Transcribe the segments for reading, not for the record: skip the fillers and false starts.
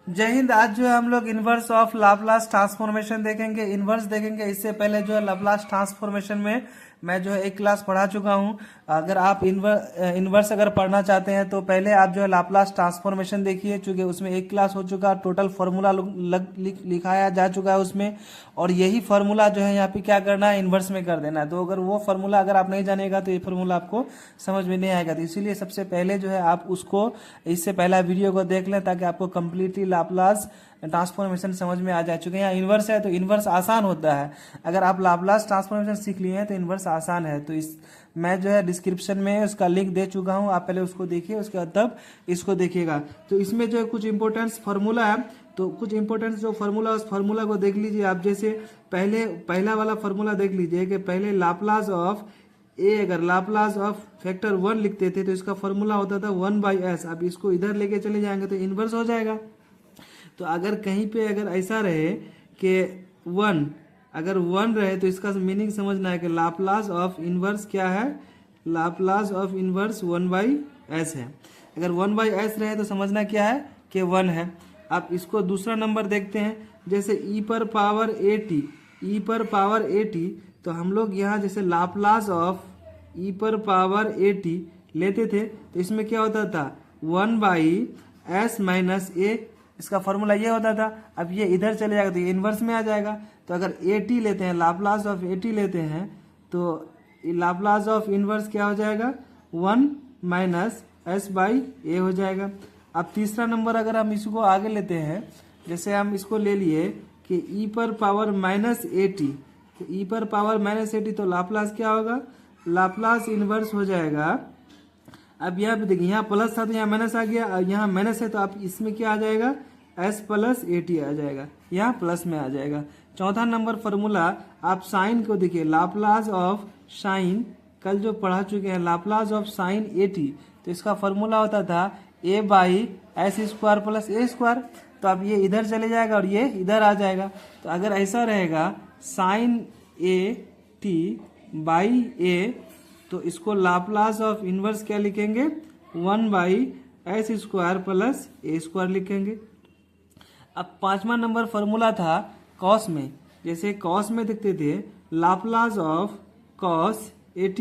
जय हिंद। आज जो है हम लोग इनवर्स ऑफ लाप्लास ट्रांसफॉर्मेशन देखेंगे, इनवर्स देखेंगे। इससे पहले जो है लाप्लास ट्रांसफॉर्मेशन में मैं जो है एक क्लास पढ़ा चुका हूं। अगर आप इनवर्स अगर पढ़ना चाहते हैं तो पहले आप जो है लाप्लास ट्रांसफॉर्मेशन देखिए, चूंकि उसमें एक क्लास हो चुका, टोटल फार्मूला लिखाया जा चुका है उसमें। और यही फार्मूला जो है यहाँ पे क्या करना है, इनवर्स में कर देना है। तो अगर वो फार्मूला अगर आप नहीं जानेगा तो ये फार्मूला आपको समझ में नहीं आएगा। तो इसीलिए सबसे पहले जो है आप उसको, इससे पहला वीडियो को देख लें ताकि आपको कम्प्लीटली लाप्लास ट्रांसफॉर्मेशन समझ में आ जा चुके हैं। यहाँ इनवर्स है तो इनवर्स आसान होता है। अगर आप लाप्लास ट्रांसफॉर्मेशन सीख लिए हैं तो इनवर्स आसान है। तो इस मैं जो है डिस्क्रिप्शन में उसका लिंक दे चुका हूँ, आप पहले उसको देखिए, उसके बाद तब इसको देखिएगा। तो इसमें जो है कुछ इंपॉर्टेंस फार्मूला है, तो कुछ इंपॉर्टेंस जो फार्मूला, उस फार्मूला को देख लीजिए आप। जैसे पहला वाला फार्मूला देख लीजिए कि पहले लाप्लास ऑफ ए, अगर लाप्लास ऑफ फैक्टर 1 लिखते थे तो इसका फार्मूला होता था 1/s। अब इसको इधर लेके चले जाएंगे तो इनवर्स हो जाएगा। तो अगर कहीं पे अगर ऐसा रहे कि 1, अगर 1 रहे तो इसका मीनिंग समझना है कि लाप्लास ऑफ इनवर्स क्या है, लाप्लास ऑफ इनवर्स 1/s है। अगर 1/s रहे तो समझना क्या है कि 1 है। आप इसको दूसरा नंबर देखते हैं, जैसे e पर पावर at, e पर पावर at, तो हम लोग यहाँ जैसे लाप्लास ऑफ e पर पावर at लेते थे तो इसमें क्या होता था 1/s माइनस a, इसका फॉर्मूला ये होता था। अब ये इधर चले जाएगा तो ये इनवर्स में आ जाएगा। तो अगर at लेते हैं, लाप्लास ऑफ at लेते हैं तो लाप्लास ऑफ इनवर्स क्या हो जाएगा 1 माइनस s/a हो जाएगा। अब तीसरा नंबर अगर हम इसको आगे लेते हैं, जैसे हम इसको ले लिए कि e पर पावर माइनस at, तो e पर पावर माइनस at, तो लाप्लास क्या होगा, लाप्लास इनवर्स हो जाएगा। अब यहाँ पे देखिए, यहाँ प्लस था तो यहाँ माइनस आ गया, यहाँ माइनस है तो आप इसमें क्या आ जाएगा s प्लस at आ जाएगा, यहाँ प्लस में आ जाएगा। चौथा नंबर फार्मूला आप साइन को देखिए, लाप्लास ऑफ साइन, कल जो पढ़ा चुके हैं लाप्लास ऑफ साइन at, तो इसका फार्मूला होता था a/s² प्लस a²। तो अब ये इधर चले जाएगा और ये इधर आ जाएगा। तो अगर ऐसा रहेगा साइन at/a, तो इसको लाप्लास ऑफ इनवर्स क्या लिखेंगे 1/s² प्लस a² लिखेंगे। अब पांचवा नंबर फार्मूला था कॉस में, जैसे कॉस में देखते थे Laplace of cos at,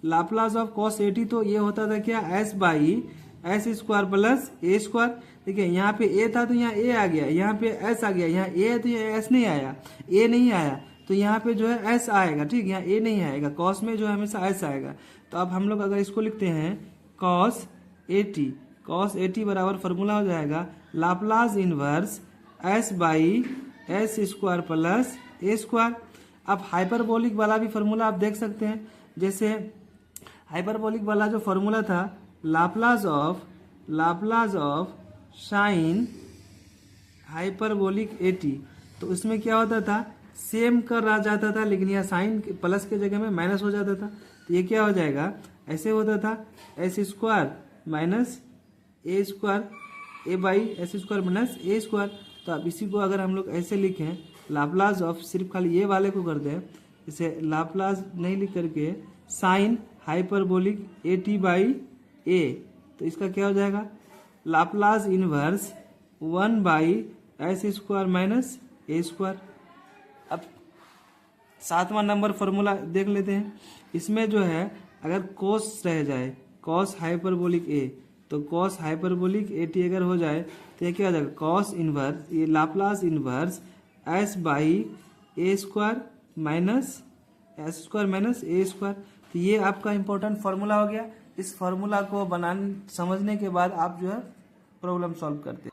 Laplace of cos at, तो ये होता था क्या s/s² प्लस a²। देखिए यहाँ पे a था तो यहाँ a आ गया, यहाँ पे s आ गया, यहाँ a है तो यहाँ s नहीं आया, a नहीं आया तो यहाँ पे जो है s आएगा, ठीक, यहाँ a नहीं आएगा। कॉस में जो है हमेशा s आएगा। तो अब हम लोग अगर इसको लिखते हैं कॉस at बराबर फार्मूला हो जाएगा Laplace inverse s/s² plus a²। अब हाइपरबोलिक वाला भी फार्मूला आप देख सकते हैं, जैसे हाइपरबोलिक वाला जो फार्मूला था Laplace of sine hyperbolic at, तो उसमें क्या होता था सेम कर रहा जाता था, लेकिन यहाँ साइन प्लस के जगह में माइनस हो जाता था। तो ये क्या हो जाएगा, ऐसे होता था s² minus a², a/s² minus a²। तो अब इसी को अगर हम लोग ऐसे लिखें, लाप्लास ऑफ, सिर्फ खाली ये वाले को कर दें, इसे लाप्लास नहीं लिख करके साइन हाइपरबोलिक at/a, तो इसका क्या हो जाएगा Laplace inverse 1/s² minus a²। अब सातवां नंबर फार्मूला देख लेते हैं। इसमें जो है अगर कोस रह जाए, कॉस हाइपरबोलिक a, तो कॉस हाइपरबोलिक at अगर हो जाए तो ये क्या हो जाएगा कॉस इनवर्स, ये Laplace inverse s/a² minus s² minus a²। तो ये आपका इंपॉर्टेंट फार्मूला हो गया। इस फार्मूला को समझने के बाद आप जो है प्रॉब्लम सॉल्व करते हैं।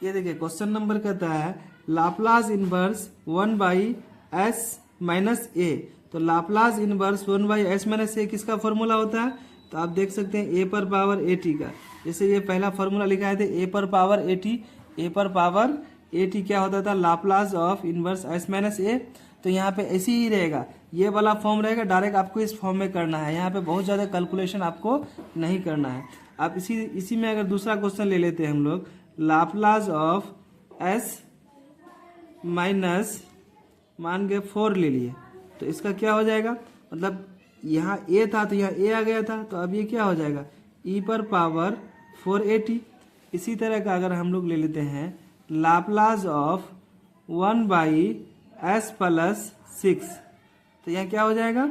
ये देखिए क्वेश्चन नंबर कहता है Laplace inverse 1/s minus a, तो Laplace inverse 1/s minus a किसका फार्मूला होता है, तो आप देख सकते हैं a पर पावर at का। जैसे ये पहला फार्मूला लिखा है a पर पावर at क्या होता था Laplace of inverse s minus a। तो यहाँ पे ऐसे ही रहेगा, ये वाला फॉर्म रहेगा, डायरेक्ट आपको इस फॉर्म में करना है, यहाँ पे बहुत ज़्यादा कैलकुलेशन आपको नहीं करना है। आप इसी में अगर दूसरा क्वेश्चन ले लेते हैं हम लोग, लाप्लास ऑफ s माइनस मान गए 4 ले लिए, तो इसका क्या हो जाएगा, मतलब यहाँ a था तो यहाँ a आ गया था, तो अब ये क्या हो जाएगा e पर पावर 4at। इसी तरह का अगर हम लोग ले लेते हैं लाप्लास ऑफ 1/s+6, तो यहाँ क्या हो जाएगा,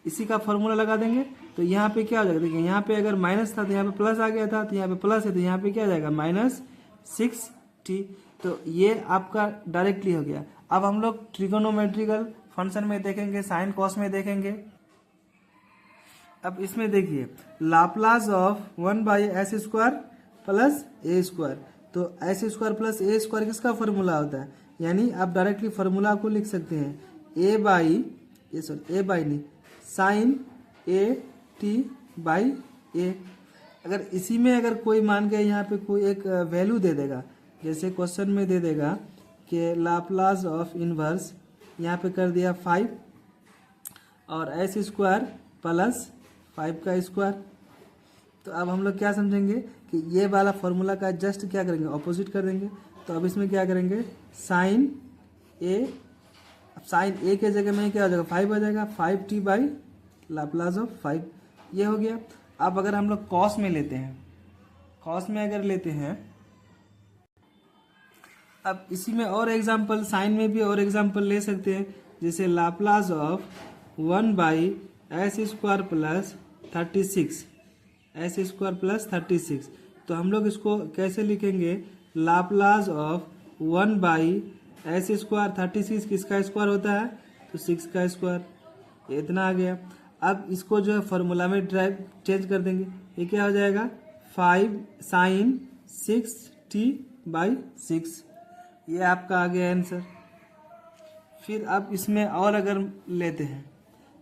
इसी का फॉर्मूला लगा देंगे। तो यहाँ पे क्या हो जाएगा, देखिए यहाँ पे अगर माइनस था तो यहाँ पे प्लस आ गया था, तो यहाँ पे प्लस है तो यहाँ पे क्या आ जाएगा -6t। तो ये आपका डायरेक्टली हो गया। अब हम लोग ट्रिगोनोमेट्रिकल फंक्शन में देखेंगे, साइन कॉस में देखेंगे। अब इसमें देखिए लाप्लास ऑफ 1/s² + a², तो s² + a² किसका फॉर्मूला होता है, यानी आप डायरेक्टली फॉर्मूला को लिख सकते हैं sin a/a। अगर इसी में अगर कोई मान के यहाँ पे कोई एक वैल्यू दे देगा, जैसे क्वेश्चन में दे देगा कि लाप्लास ऑफ इनवर्स यहाँ पे कर दिया 5 और s² + 5², तो अब हम लोग क्या समझेंगे कि ये वाला फॉर्मूला का जस्ट क्या करेंगे, ऑपोजिट कर देंगे। तो अब इसमें क्या करेंगे साइन ए, अब साइन ए के जगह में क्या हो जाएगा 5 हो जाएगा, 5t लाप्लास ऑफ 5, ये हो गया। अब अगर हम लोग कॉस में लेते हैं, कॉस में अगर लेते हैं, अब इसी में और एग्जांपल, साइन में भी और एग्जांपल ले सकते हैं, जैसे लाप्लास ऑफ 1/s² + 36, s² + 36। तो हम लोग इसको कैसे लिखेंगे, लाप्लास ऑफ 1/s² 36 किसका स्क्वायर होता है, तो 6 का स्क्वायर, इतना आ गया। अब इसको जो है फॉर्मूला में ड्राइव चेंज कर देंगे, ये क्या हो जाएगा 5 sin 6t/6, ये आपका आ गया आंसर। फिर अब इसमें और अगर लेते हैं,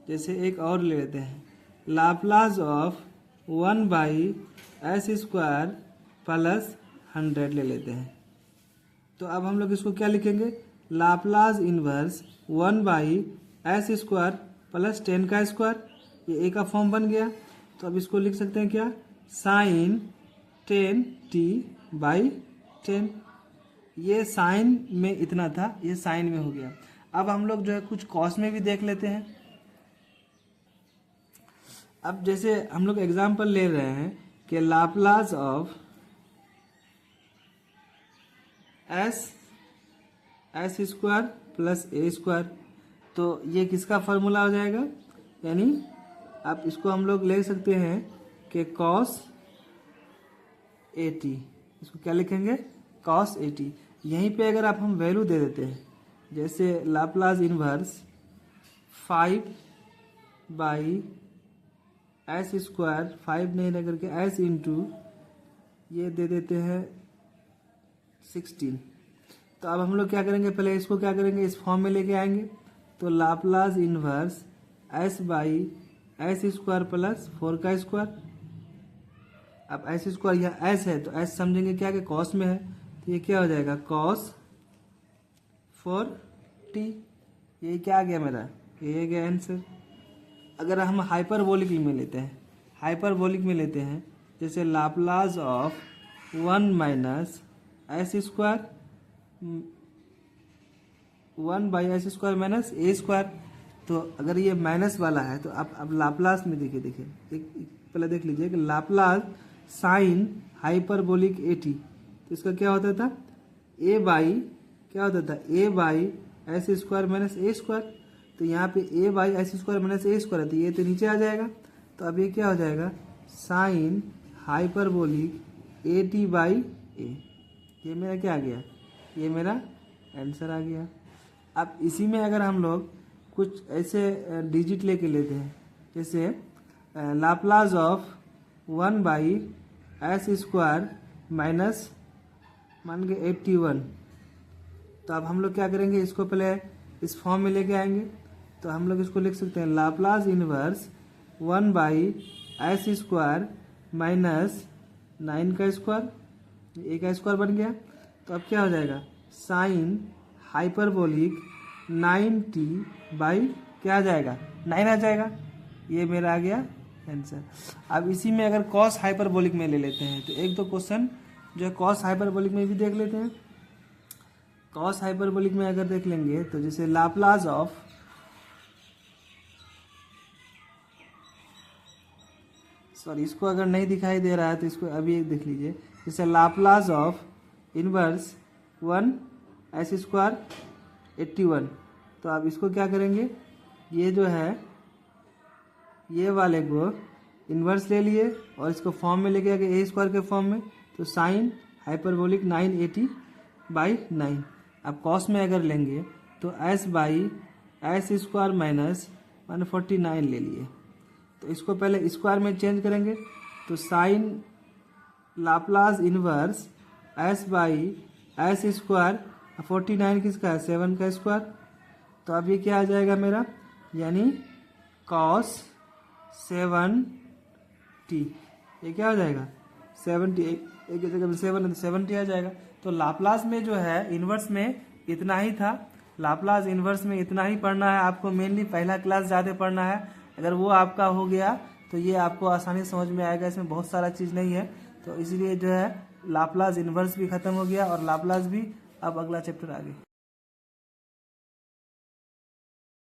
जैसे एक और ले लेते हैं लाप्लास ऑफ 1/s² + 100 ले लेते हैं। तो अब हम लोग इसको क्या लिखेंगे, लाप्लास इनवर्स 1/s² + 10 का स्क्वायर, ये ए का फॉर्म बन गया। तो अब इसको लिख सकते हैं क्या, sin 10t/10, ये साइन में इतना था, ये साइन में हो गया। अब हम लोग जो है कुछ कॉस में भी देख लेते हैं। अब जैसे हम लोग एग्जांपल ले रहे हैं कि लाप्लास ऑफ s² + a², तो ये किसका फॉर्मूला हो जाएगा, यानी आप इसको हम लोग ले सकते हैं कि cos at, इसको क्या लिखेंगे cos at। यहीं पे अगर आप हम वैल्यू दे देते हैं, जैसे लाप्लास इनवर्स 5/s², 5 नहीं रह करके s × ये दे देते हैं 16। तो अब हम लोग क्या करेंगे, पहले इसको क्या करेंगे, इस फॉर्म में लेके आएंगे। तो लाप्लास इनवर्स s/s² + 4 का स्क्वायर, अब s² यहाँ s है तो s समझेंगे क्या कि cos में है, तो ये क्या हो जाएगा cos 4t, ये क्या आ गया मेरा, ये गया आंसर। अगर हम हाइपरबोलिक में लेते हैं, हाइपरबोलिक में लेते हैं, जैसे Laplace of 1 - s² 1/s² - a², तो अगर ये माइनस वाला है तो आप अब लाप्लास में देखिए एक पहले देख लीजिए कि लाप्लास साइन हाइपरबोलिक at, तो इसका क्या होता था क्या होता था a/s² - a², तो यहाँ पे a/s² - a² है, तो ये तो नीचे आ जाएगा। तो अब ये क्या हो जाएगा साइन हाइपरबोलिक at/a, ये मेरा क्या आ गया, ये मेरा आंसर आ गया। अब इसी में अगर हम लोग कुछ ऐसे डिजिट लेके लेते हैं, जैसे लाप्लास ऑफ 1/s² माइनस मान के 81, तो अब हम लोग क्या करेंगे, इसको पहले इस फॉर्म में लेके आएंगे। तो हम लोग इसको लिख सकते हैं लाप्लास इनवर्स 1/s² माइनस 9 का स्क्वायर, ए का स्क्वायर बन गया। तो अब क्या हो जाएगा साइन हाइपरबोलिक 9t बाई क्या आ जाएगा 9 आ जाएगा, ये मेरा आ गया आंसर। अब इसी में अगर कॉस हाइपरबोलिक में ले लेते हैं, तो एक दो क्वेश्चन जो है कॉस हाइपरबोलिक में भी देख लेते हैं। कॉस हाइपरबोलिक में अगर देख लेंगे तो जैसे लाप्लास ऑफ इसको अगर नहीं दिखाई दे रहा है तो इसको अभी एक देख लीजिए, जैसे लाप्लास ऑफ इनवर्स 1s² 81। तो आप इसको क्या करेंगे, ये जो है ये वाले को इन्वर्स ले लिए और इसको फॉर्म में लेके आके a² के फॉर्म में, तो साइन हाइपरबोलिक 980/9। अब कॉस में अगर लेंगे तो s/s² माइनस 149 ले लिए। तो इसको पहले स्क्वायर में चेंज करेंगे, तो साइन लाप्लास इनवर्स s/s², 49 किसका है, 7 का स्क्वायर। तो अब ये क्या आ जाएगा मेरा, यानी cos 7t। ये क्या हो जाएगा, 70, एक जगह में 7 है तो 70 आ जाएगा। तो लाप्लास में जो है इन्वर्स में इतना ही था, लाप्लास इन्वर्स में इतना ही पढ़ना है आपको। मेनली पहला क्लास ज़्यादा पढ़ना है, अगर वो आपका हो गया तो ये आपको आसानी समझ में आएगा। इसमें बहुत सारा चीज़ नहीं है, तो इसलिए जो है लाप्लास इन्वर्स भी खत्म हो गया और लाप्लास भी। अब अगला चैप्टर आगे।